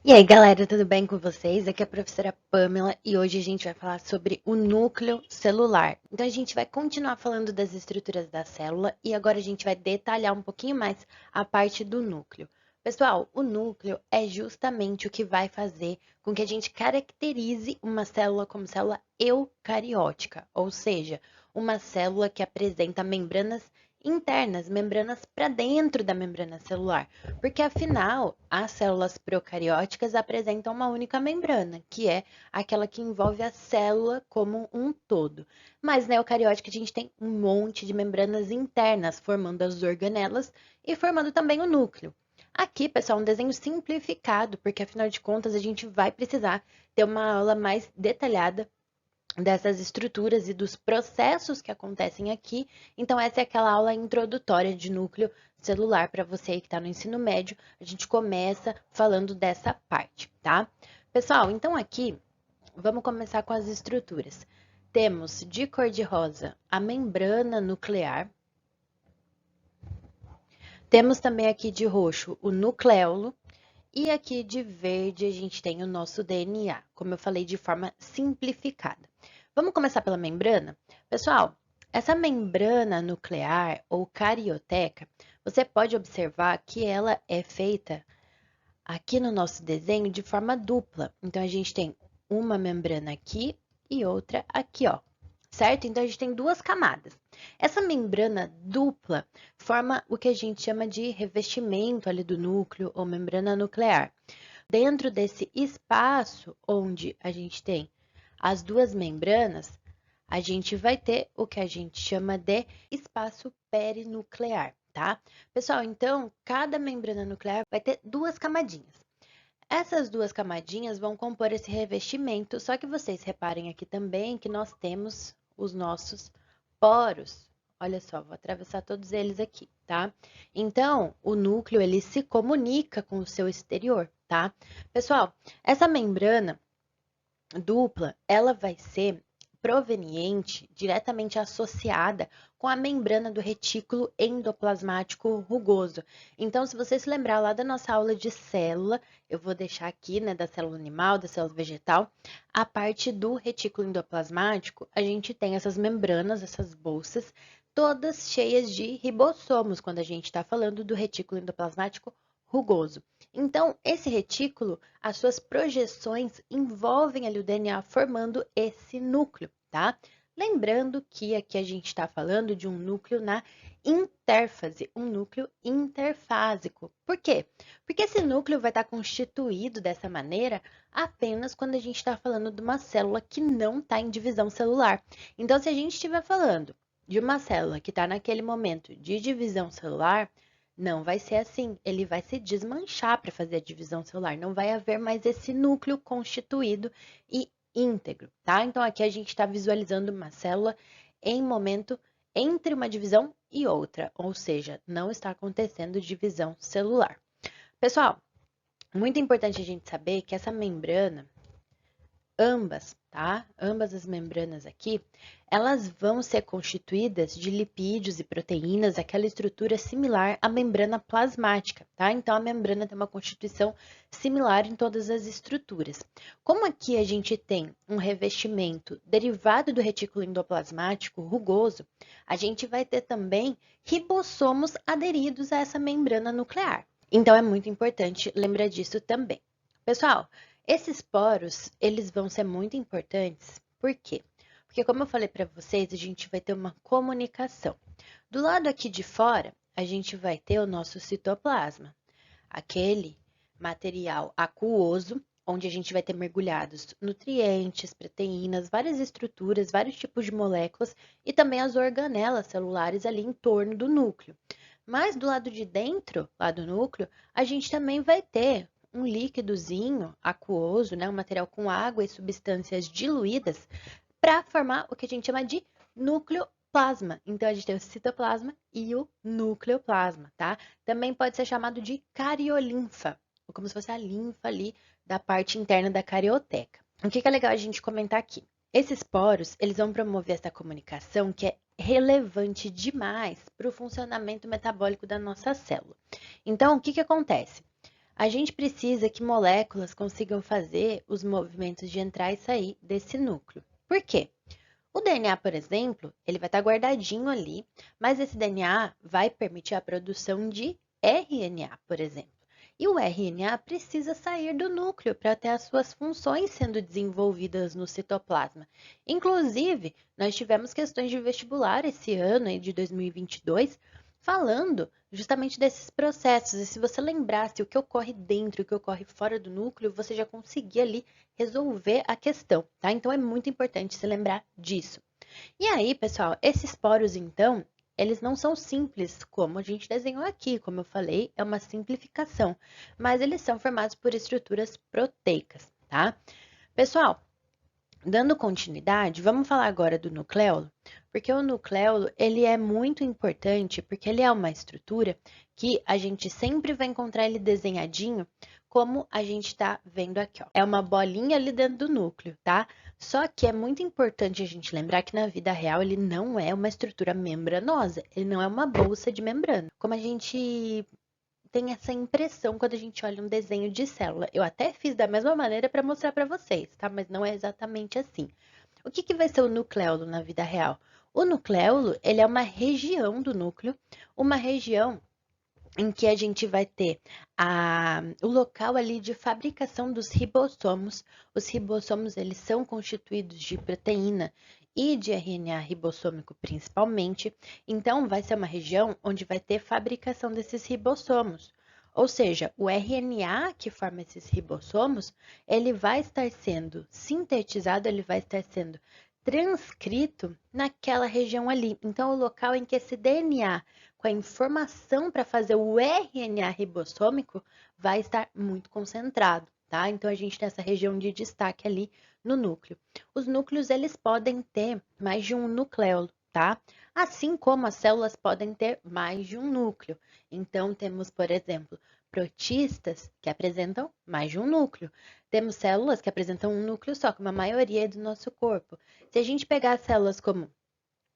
E aí, galera, tudo bem com vocês? Aqui é a professora Pamela e hoje a gente vai falar sobre o núcleo celular. Então, a gente vai continuar falando das estruturas da célula e agora a gente vai detalhar um pouquinho mais a parte do núcleo. Pessoal, o núcleo é justamente o que vai fazer com que a gente caracterize uma célula como célula eucariótica, ou seja, uma célula que apresenta membranas internas, membranas para dentro da membrana celular. Porque, afinal, as células procarióticas apresentam uma única membrana, que é aquela que envolve a célula como um todo. Mas na eucariótica a gente tem um monte de membranas internas, formando as organelas e formando também o núcleo. Aqui, pessoal, um desenho simplificado, porque afinal de contas a gente vai precisar ter uma aula mais detalhada dessas estruturas e dos processos que acontecem aqui. Então, essa é aquela aula introdutória de núcleo celular para você que está no ensino médio. A gente começa falando dessa parte, tá? Pessoal, então aqui vamos começar com as estruturas. Temos de cor-de-rosa a membrana nuclear. Temos também aqui de roxo o nucleolo. E aqui de verde a gente tem o nosso DNA, como eu falei de forma simplificada. Vamos começar pela membrana? Pessoal, essa membrana nuclear ou carioteca, você pode observar que ela é feita aqui no nosso desenho de forma dupla. Então, a gente tem uma membrana aqui e outra aqui, ó. Certo? Então, a gente tem duas camadas. Essa membrana dupla forma o que a gente chama de revestimento ali do núcleo ou membrana nuclear. Dentro desse espaço onde a gente tem as duas membranas, a gente vai ter o que a gente chama de espaço perinuclear, tá? Pessoal, então, cada membrana nuclear vai ter duas camadinhas. Essas duas camadinhas vão compor esse revestimento, só que vocês reparem aqui também que nós temos os nossos poros. Olha só, vou atravessar todos eles aqui, tá? Então, o núcleo, ele se comunica com o seu exterior, tá? Pessoal, essa membrana dupla, ela vai ser proveniente, diretamente associada com a membrana do retículo endoplasmático rugoso. Então, se você se lembrar lá da nossa aula de célula, eu vou deixar aqui, né, da célula animal, da célula vegetal, a parte do retículo endoplasmático, a gente tem essas membranas, essas bolsas, todas cheias de ribossomos, quando a gente está falando do retículo endoplasmático rugoso. Então, esse retículo, as suas projeções envolvem ali o DNA formando esse núcleo, tá? Lembrando que aqui a gente está falando de um núcleo na intérfase, um núcleo interfásico. Por quê? Porque esse núcleo vai estar constituído dessa maneira apenas quando a gente está falando de uma célula que não está em divisão celular. Então, se a gente estiver falando de uma célula que está naquele momento de divisão celular, não vai ser assim, ele vai se desmanchar para fazer a divisão celular, não vai haver mais esse núcleo constituído e íntegro, tá? Então, aqui a gente está visualizando uma célula em momento entre uma divisão e outra, ou seja, não está acontecendo divisão celular. Pessoal, muito importante a gente saber que essa membrana, ambas, tá? Ambas as membranas aqui, elas vão ser constituídas de lipídios e proteínas, aquela estrutura similar à membrana plasmática, tá? Então, a membrana tem uma constituição similar em todas as estruturas. Como aqui a gente tem um revestimento derivado do retículo endoplasmático rugoso, a gente vai ter também ribossomos aderidos a essa membrana nuclear. Então, é muito importante lembrar disso também. Pessoal, esses poros, eles vão ser muito importantes. Por quê? Porque, como eu falei para vocês, a gente vai ter uma comunicação. Do lado aqui de fora, a gente vai ter o nosso citoplasma, aquele material aquoso, onde a gente vai ter mergulhados nutrientes, proteínas, várias estruturas, vários tipos de moléculas e também as organelas celulares ali em torno do núcleo. Mas do lado de dentro, lá do núcleo, a gente também vai ter um líquidozinho aquoso, né, um material com água e substâncias diluídas para formar o que a gente chama de nucleoplasma. Então, a gente tem o citoplasma e o nucleoplasma, tá? Também pode ser chamado de cariolinfa, ou como se fosse a linfa ali da parte interna da carioteca. O que é legal a gente comentar aqui? Esses poros, eles vão promover essa comunicação que é relevante demais para o funcionamento metabólico da nossa célula. Então, o que acontece? a gente precisa que moléculas consigam fazer os movimentos de entrar e sair desse núcleo. Por quê? O DNA, por exemplo, ele vai estar guardadinho ali, mas esse DNA vai permitir a produção de RNA, por exemplo. E o RNA precisa sair do núcleo para ter as suas funções sendo desenvolvidas no citoplasma. Inclusive, nós tivemos questões de vestibular esse ano, aí, de 2022, falando justamente desses processos. E se você lembrasse o que ocorre dentro e o que ocorre fora do núcleo, você já conseguia ali resolver a questão, tá? Então é muito importante se lembrar disso. E aí, pessoal, esses poros, então, eles não são simples como a gente desenhou aqui, como eu falei, é uma simplificação, mas eles são formados por estruturas proteicas, tá? Pessoal, dando continuidade, vamos falar agora do nucleolo, porque o nucleolo, ele é muito importante, porque ele é uma estrutura que a gente sempre vai encontrar ele desenhadinho, como a gente está vendo aqui, ó. É uma bolinha ali dentro do núcleo, tá? Só que é muito importante a gente lembrar que na vida real ele não é uma estrutura membranosa, ele não é uma bolsa de membrana. Como a gente tem essa impressão quando a gente olha um desenho de célula. Eu até fiz da mesma maneira para mostrar para vocês, tá? Mas não é exatamente assim. O que vai ser o nucleolo na vida real? O nucleolo, ele é uma região do núcleo, uma região em que a gente vai ter o local ali de fabricação dos ribossomos. Os ribossomos, eles são constituídos de proteína e de RNA ribossômico principalmente. Então, vai ser uma região onde vai ter fabricação desses ribossomos. Ou seja, o RNA que forma esses ribossomos, ele vai estar sendo sintetizado, ele vai estar sendo transcrito naquela região ali. Então, o local em que esse DNA com a informação para fazer o RNA ribossômico vai estar muito concentrado, tá? Então, a gente tem essa região de destaque ali no núcleo. Os núcleos, eles podem ter mais de um nucleolo, tá? Assim como as células podem ter mais de um núcleo. Então, temos, por exemplo, protistas que apresentam mais de um núcleo. Temos células que apresentam um núcleo só, como a maioria do nosso corpo. Se a gente pegar células como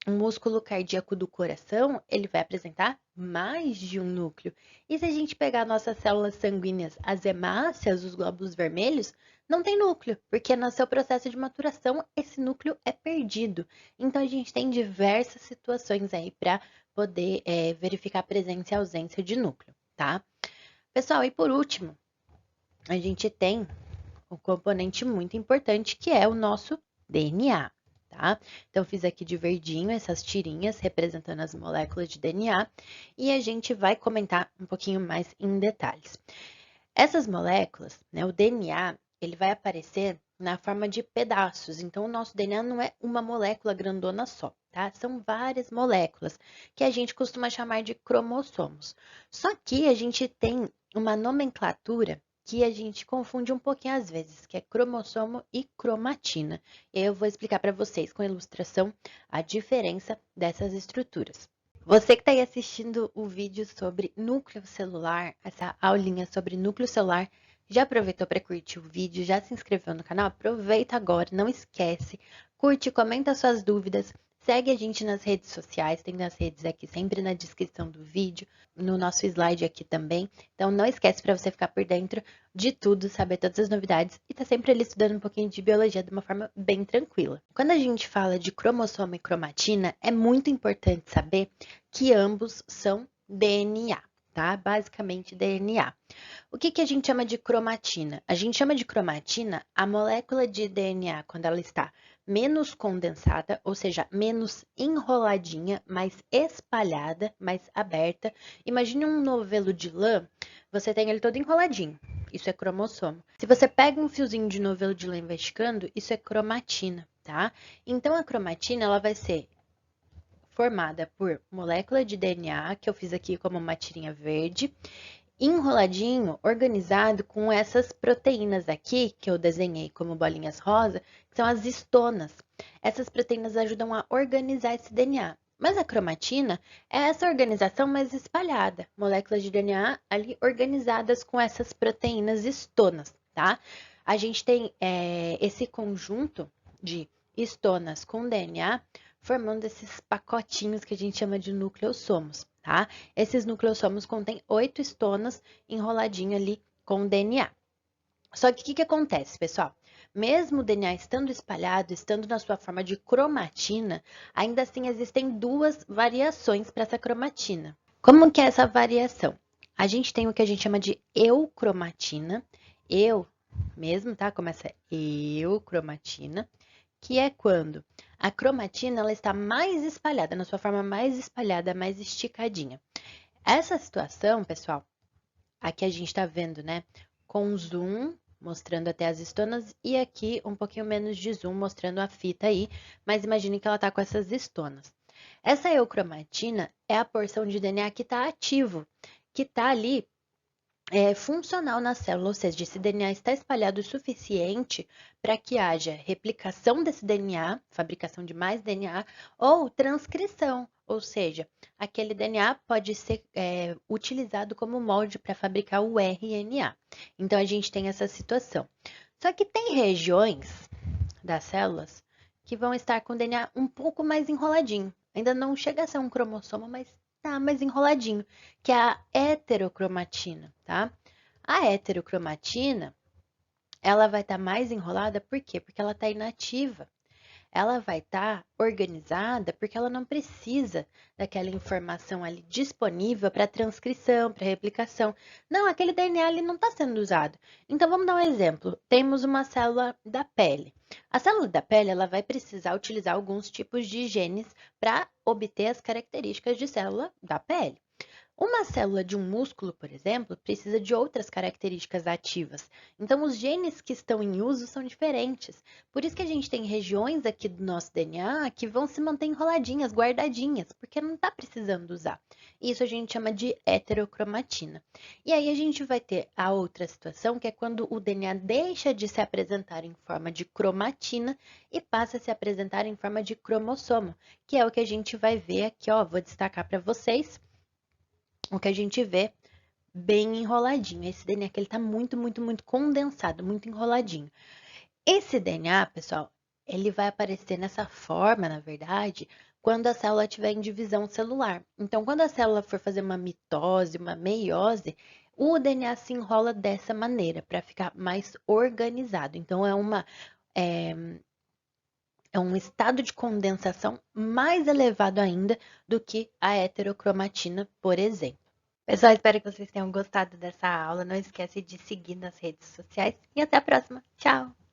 o músculo cardíaco do coração, ele vai apresentar mais de um núcleo. E se a gente pegar nossas células sanguíneas, as hemácias, os glóbulos vermelhos, não tem núcleo, porque no seu processo de maturação, esse núcleo é perdido. Então, a gente tem diversas situações aí para poder verificar a presença e ausência de núcleo, tá? Pessoal, e por último, a gente tem um componente muito importante que é o nosso DNA, tá? Então, fiz aqui de verdinho essas tirinhas representando as moléculas de DNA e a gente vai comentar um pouquinho mais em detalhes. Essas moléculas, né, o DNA, ele vai aparecer na forma de pedaços. Então, o nosso DNA não é uma molécula grandona só, tá? São várias moléculas que a gente costuma chamar de cromossomos. Só que a gente tem uma nomenclatura que a gente confunde um pouquinho às vezes, que é cromossomo e cromatina. Eu vou explicar para vocês com ilustração a diferença dessas estruturas. Você que está aí assistindo o vídeo sobre núcleo celular, essa aulinha sobre núcleo celular, já aproveitou para curtir o vídeo, já se inscreveu no canal? Aproveita agora, não esquece, curte, comenta suas dúvidas, segue a gente nas redes sociais, tem nas redes aqui sempre na descrição do vídeo, no nosso slide aqui também. Então não esquece para você ficar por dentro de tudo, saber todas as novidades e tá sempre ali estudando um pouquinho de biologia de uma forma bem tranquila. Quando a gente fala de cromossomo e cromatina, é muito importante saber que ambos são DNA, tá? Basicamente DNA. O que a gente chama de cromatina? A gente chama de cromatina a molécula de DNA quando ela está menos condensada, ou seja, menos enroladinha, mais espalhada, mais aberta. Imagine um novelo de lã, você tem ele todo enroladinho. Isso é cromossomo. Se você pega um fiozinho de novelo de lã e vai esticando, isso é cromatina, tá? Então, a cromatina, ela vai ser formada por molécula de DNA, que eu fiz aqui como uma tirinha verde, enroladinho, organizado com essas proteínas aqui, que eu desenhei como bolinhas rosa, que são as histonas. Essas proteínas ajudam a organizar esse DNA. Mas a cromatina é essa organização mais espalhada, moléculas de DNA ali organizadas com essas proteínas histonas, tá? A gente tem esse conjunto de histonas com DNA formando esses pacotinhos que a gente chama de nucleossomos, tá? Esses nucleossomos contêm 8 histonas enroladinho ali com o DNA. Só que o que acontece, pessoal? Mesmo o DNA estando espalhado, estando na sua forma de cromatina, ainda assim existem duas variações para essa cromatina. Como que é essa variação? A gente tem o que a gente chama de eucromatina, eu mesmo, tá? Começa eucromatina, que é quando a cromatina ela está mais espalhada, na sua forma mais espalhada, mais esticadinha. Essa situação, pessoal, aqui a gente está vendo, né, com zoom, mostrando até as estonas, e aqui um pouquinho menos de zoom, mostrando a fita aí, mas imagine que ela está com essas estonas. Essa eucromatina é a porção de DNA que está ativo, que está ali funcional na célula, ou seja, esse DNA está espalhado o suficiente para que haja replicação desse DNA, fabricação de mais DNA, ou transcrição, ou seja, aquele DNA pode ser utilizado como molde para fabricar o RNA. Então, a gente tem essa situação. Só que tem regiões das células que vão estar com o DNA um pouco mais enroladinho. Ainda não chega a ser um cromossomo, mas tá mais enroladinho, que é a heterocromatina, tá? A heterocromatina, ela vai estar mais enrolada, por quê? Porque ela está inativa. Ela vai estar organizada porque ela não precisa daquela informação ali disponível para transcrição, para replicação. Não, aquele DNA ali não está sendo usado. Então, vamos dar um exemplo. Temos uma célula da pele. A célula da pele ela vai precisar utilizar alguns tipos de genes para obter as características de célula da pele. Uma célula de um músculo, por exemplo, precisa de outras características ativas. Então, os genes que estão em uso são diferentes. Por isso que a gente tem regiões aqui do nosso DNA que vão se manter enroladinhas, guardadinhas, porque não está precisando usar. Isso a gente chama de heterocromatina. E aí a gente vai ter a outra situação, que é quando o DNA deixa de se apresentar em forma de cromatina e passa a se apresentar em forma de cromossomo, que é o que a gente vai ver aqui, ó, vou destacar para vocês o que a gente vê bem enroladinho. Esse DNA aqui, ele tá muito condensado, muito enroladinho. Esse DNA, pessoal, ele vai aparecer nessa forma, na verdade, quando a célula estiver em divisão celular. Então, quando a célula for fazer uma mitose, uma meiose, o DNA se enrola dessa maneira, para ficar mais organizado. Então, é, é um estado de condensação mais elevado ainda do que a heterocromatina, por exemplo. Pessoal, espero que vocês tenham gostado dessa aula. Não esquece de seguir nas redes sociais e até a próxima. Tchau!